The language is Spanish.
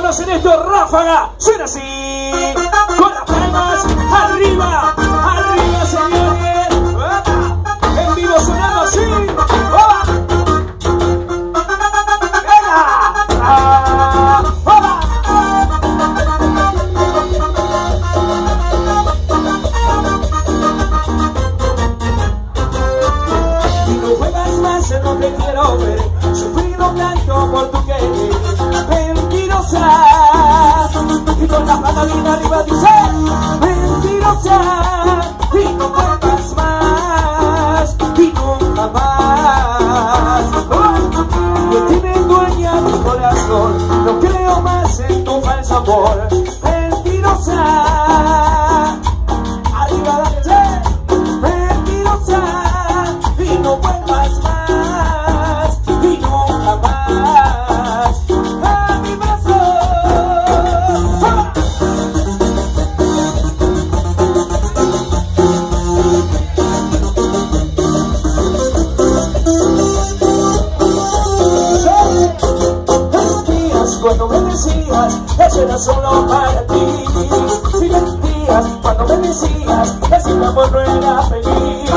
más en esto, ráfaga, suena así, con las palmas arriba, arriba señores, ¡opa! En vivo sonando así, ¡opa! ¡Venga! ¡Opa! Y no juegas más en donde quiero ver, sufrido blanco por tu querer, mentirosa. Y con la mano bien arriba dice, mentirosa. Y no vuelvas más, y nunca más. Que tiene dueña mi corazón, no creo más en tu falso amor, mentirosa. Arriba la leche, mentirosa. Y no vuelvas más, y nunca más. A mi brazo. Cuando me decías, eso era solo para ti. Si mentías cuando me decías, ese amor no era feliz.